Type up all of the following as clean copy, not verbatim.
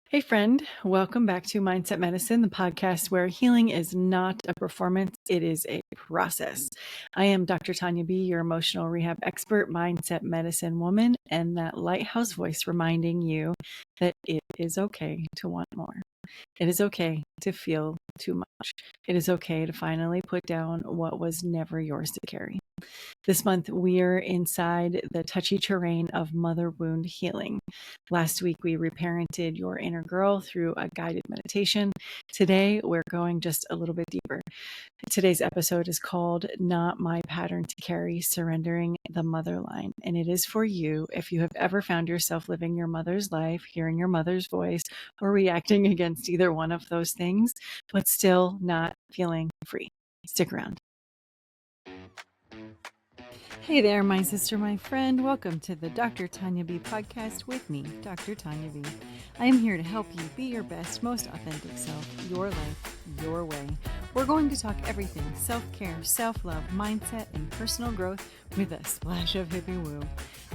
Hey, friend, welcome back to Mindset Medicine, the podcast where healing is not a performance, it is a process. I am Dr. Tanya B., your emotional rehab expert, mindset medicine woman, and that lighthouse voice reminding you that it is okay to want more. It is okay to feel too much. It is okay to finally put down what was never yours to carry. This month, we're inside the touchy terrain of mother wound healing. Last week, we reparented your inner girl through a guided meditation. Today, we're going just a little bit deeper. Today's episode is called Not My Pattern to Carry, Surrendering the Mother Line. And it is for you if you have ever found yourself living your mother's life, hearing your mother's voice, or reacting against either one of those things, but still not feeling free. Stick around. Hey there, my sister, my friend. Welcome to the Dr. Tanya B podcast with me, Dr. Tanya B. I am here to help you be your best, most authentic self, your life, your way. We're going to talk everything self-care, self-love, mindset, and personal growth with a splash of hippie woo.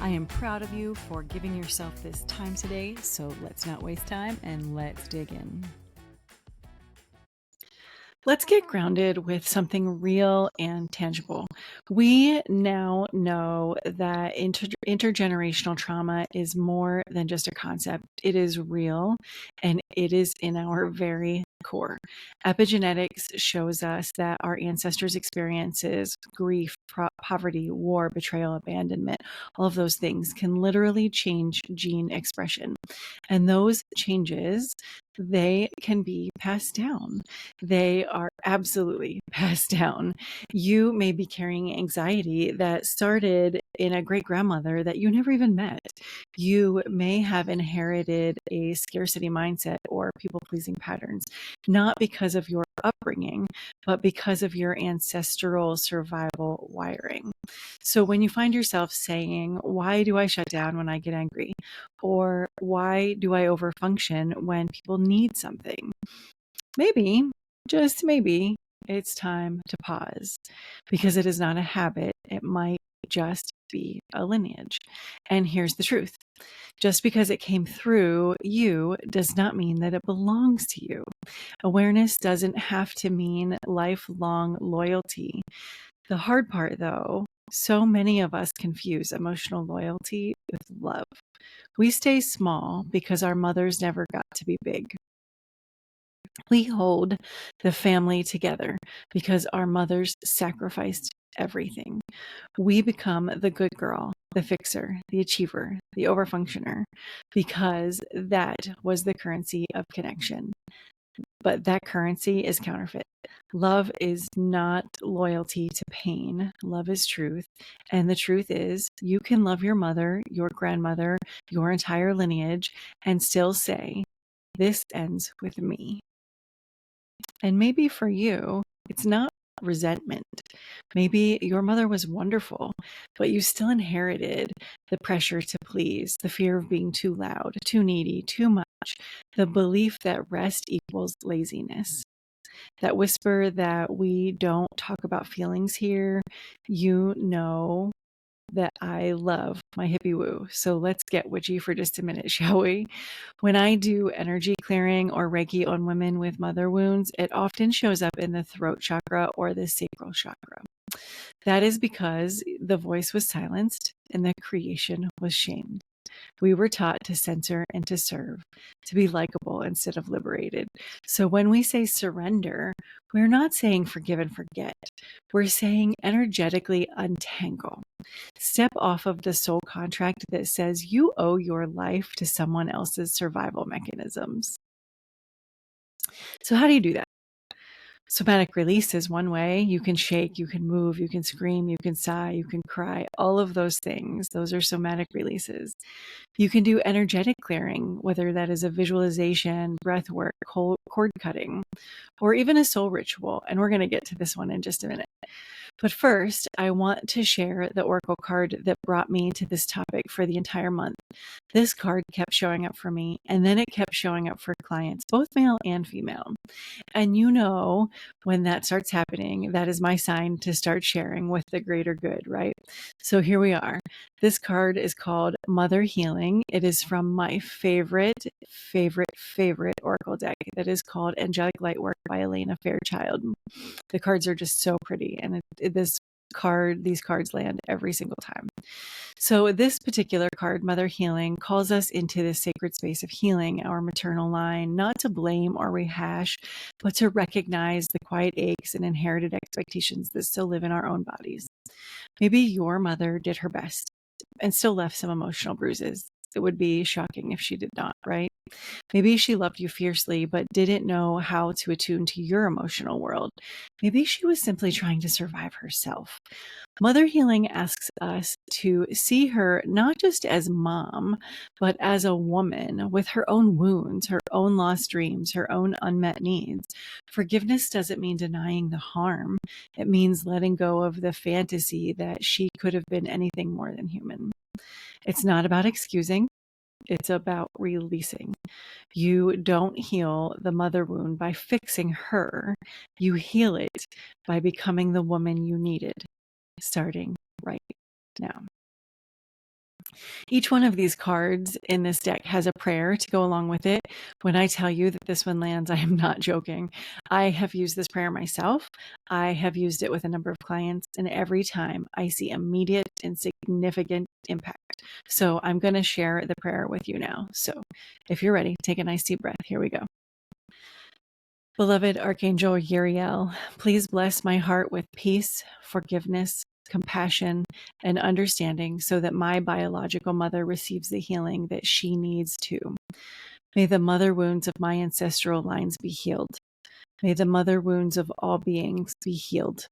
I am proud of you for giving yourself this time today, so let's not waste time and let's dig in. Let's get grounded with something real and tangible. We now know that intergenerational trauma is more than just a concept. It is real and it is in our very core. Epigenetics shows us that our ancestors' experiences, grief, poverty, war, betrayal, abandonment, all of those things can literally change gene expression. And those changes, they can be passed down. They are absolutely passed down. You may be carrying anxiety that started in a great grandmother that you never even met. You may have inherited a scarcity mindset or people pleasing patterns, not because of your upbringing, but because of your ancestral survival wiring. So when you find yourself saying, why do I shut down when I get angry? Or why do I overfunction when people need something? Maybe, just maybe, it's time to pause because it is not a habit. It might just be a lineage. And here's the truth. Just because it came through you does not mean that it belongs to you. Awareness doesn't have to mean lifelong loyalty. The hard part, though, so many of us confuse emotional loyalty with love. We stay small because our mothers never got to be big. We hold the family together because our mothers sacrificed everything. We become the good girl, the fixer, the achiever, the overfunctioner, because that was the currency of connection. But that currency is counterfeit. Love is not loyalty to pain. Love is truth. And the truth is, you can love your mother, your grandmother, your entire lineage, and still say, this ends with me. And maybe for you, it's not resentment. Maybe your mother was wonderful, but you still inherited the pressure to please, the fear of being too loud, too needy, too much, the belief that rest equals laziness. That whisper that we don't talk about feelings here, you know that I love my hippie woo. So let's get witchy for just a minute, shall we? When I do energy clearing or Reiki on women with mother wounds, it often shows up in the throat chakra or the sacral chakra. That is because the voice was silenced and the creation was shamed. We were taught to censor and to serve, to be likable instead of liberated. So when we say surrender, we're not saying forgive and forget. We're saying energetically untangle. Step off of the soul contract that says you owe your life to someone else's survival mechanisms. So how do you do that? Somatic release is one way. You can shake, you can move, you can scream, you can sigh, you can cry, all of those things. Those are somatic releases. You can do energetic clearing, whether that is a visualization, breath work, cord cutting, or even a soul ritual. And we're going to get to this one in just a minute. But first, I want to share the oracle card that brought me to this topic for the entire month. This card kept showing up for me, and then it kept showing up for clients, both male and female. And you know, when that starts happening, that is my sign to start sharing with the greater good, right? So here we are. This card is called Mother Healing. It is from my favorite Oracle deck that is called Angelic Lightwork by Elena Fairchild. The cards are just so pretty, and these cards land every single time. So this particular card, Mother Healing, calls us into this sacred space of healing our maternal line, not to blame or rehash, but to recognize the quiet aches and inherited expectations that still live in our own bodies. Maybe your mother did her best and still left some emotional bruises. It would be shocking if she did not, right? Maybe she loved you fiercely, but didn't know how to attune to your emotional world. Maybe she was simply trying to survive herself. Mother Healing asks us to see her not just as mom, but as a woman with her own wounds, her own lost dreams, her own unmet needs. Forgiveness doesn't mean denying the harm. It means letting go of the fantasy that she could have been anything more than human. It's not about excusing. It's about releasing. You don't heal the mother wound by fixing her. You heal it by becoming the woman you needed, starting right now. Each one of these cards in this deck has a prayer to go along with it. When I tell you that this one lands, I am not joking. I have used this prayer myself. I have used it with a number of clients, and every time I see immediate and significant impact. So I'm going to share the prayer with you now. So if you're ready, take a nice deep breath. Here we go. Beloved Archangel Uriel, please bless my heart with peace, forgiveness, compassion, and understanding so that my biological mother receives the healing that she needs too. May the mother wounds of my ancestral lines be healed. May the mother wounds of all beings be healed.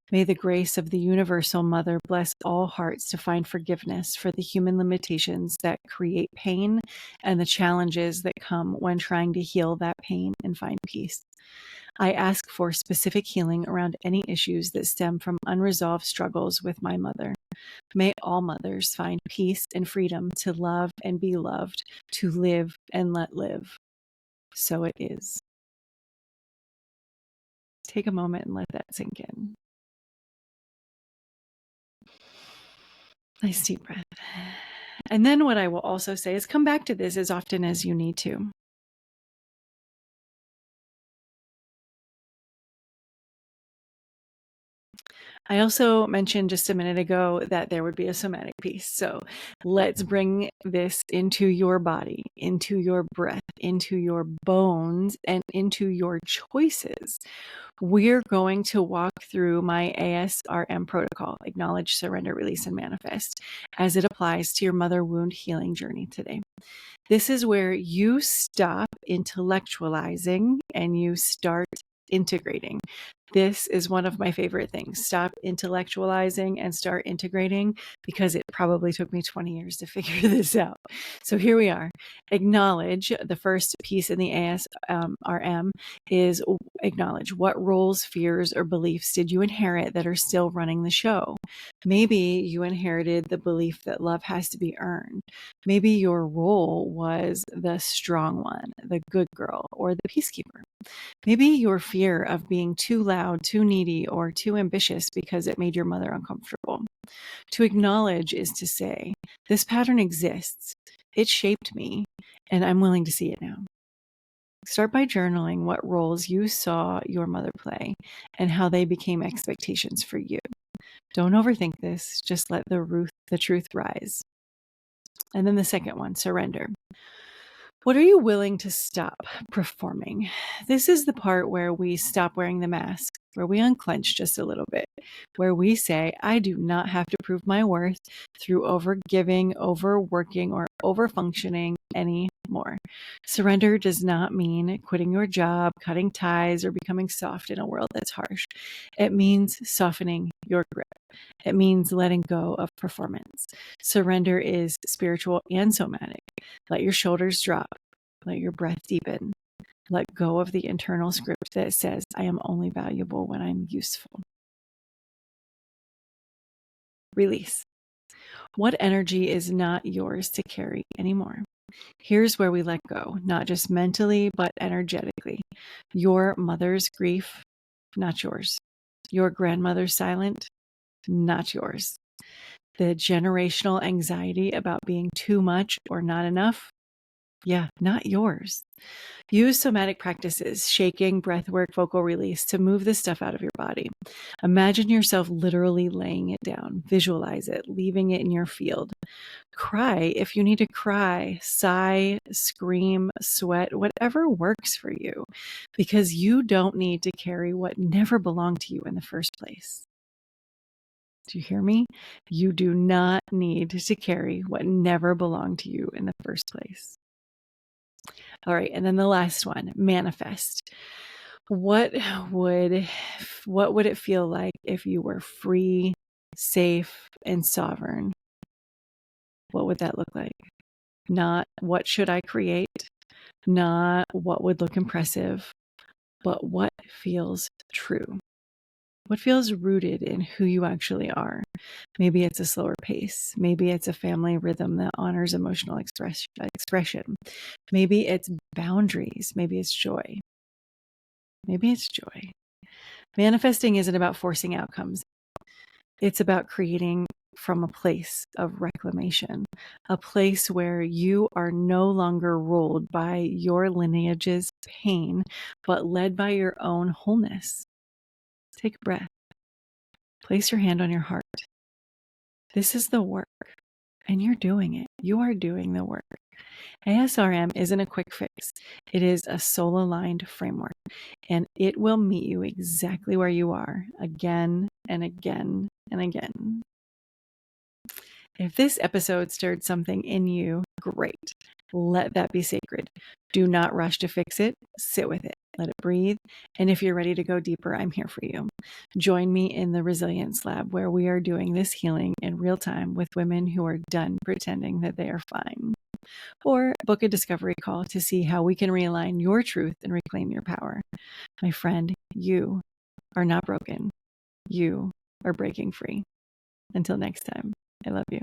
May the grace of the universal mother bless all hearts to find forgiveness for the human limitations that create pain and the challenges that come when trying to heal that pain and find peace. I ask for specific healing around any issues that stem from unresolved struggles with my mother. May all mothers find peace and freedom to love and be loved, to live and let live. So it is. Take a moment and let that sink in. Nice deep breath. And then what I will also say is come back to this as often as you need to. I also mentioned just a minute ago that there would be a somatic piece. So let's bring this into your body, into your breath, into your bones, and into your choices. We're going to walk through my ASRM protocol, Acknowledge, Surrender, Release, and Manifest, as it applies to your mother wound healing journey today. This is where you stop intellectualizing and you start integrating. This is one of my favorite things. Stop intellectualizing and start integrating, because it probably took me 20 years to figure this out. So here we are. Acknowledge, the first piece in the ASRM is acknowledge. What roles, fears, or beliefs did you inherit that are still running the show? Maybe you inherited the belief that love has to be earned. Maybe your role was the strong one, the good girl, or the peacekeeper. Maybe your fear of being too loud, too needy, or too ambitious because it made your mother uncomfortable. To acknowledge is to say, this pattern exists, it shaped me, and I'm willing to see it now. Start by journaling what roles you saw your mother play and how they became expectations for you. Don't overthink this, just let the truth rise. And then the second one, surrender. What are you willing to stop performing? This is the part where we stop wearing the mask, where we unclench just a little bit, where we say, I do not have to prove my worth through overgiving, overworking, or overfunctioning anymore. Surrender does not mean quitting your job, cutting ties, or becoming soft in a world that's harsh. It means softening your grip. It means letting go of performance. Surrender is spiritual and somatic. Let your shoulders drop. Let your breath deepen. Let go of the internal script that says, I am only valuable when I'm useful. Release. What energy is not yours to carry anymore? Here's where we let go, not just mentally, but energetically. Your mother's grief, not yours. Your grandmother's silence, not yours. The generational anxiety about being too much or not enough, yeah, not yours. Use somatic practices, shaking, breathwork, vocal release to move this stuff out of your body. Imagine yourself literally laying it down. Visualize it, leaving it in your field. Cry if you need to cry, sigh, scream, sweat, whatever works for you, because you don't need to carry what never belonged to you in the first place. Do you hear me? You do not need to carry what never belonged to you in the first place. All right, and then the last one, manifest. What would it feel like if you were free, safe, and sovereign? What would that look like? Not what should I create? Not what would look impressive, but what feels true. What feels rooted in who you actually are? Maybe it's a slower pace. Maybe it's a family rhythm that honors emotional expression. Maybe it's boundaries. Maybe it's joy. Maybe it's joy. Manifesting isn't about forcing outcomes. It's about creating from a place of reclamation, a place where you are no longer ruled by your lineage's pain, but led by your own wholeness. Take a breath. Place your hand on your heart. This is the work, and you're doing it. You are doing the work. ASRM isn't a quick fix. It is a soul-aligned framework, and it will meet you exactly where you are again and again and again. If this episode stirred something in you, great. Let that be sacred. Do not rush to fix it. Sit with it. Let it breathe. And if you're ready to go deeper, I'm here for you. Join me in the Resilience Lab, where we are doing this healing in real time with women who are done pretending that they are fine. Or book a discovery call to see how we can realign your truth and reclaim your power. My friend, you are not broken. You are breaking free. Until next time, I love you.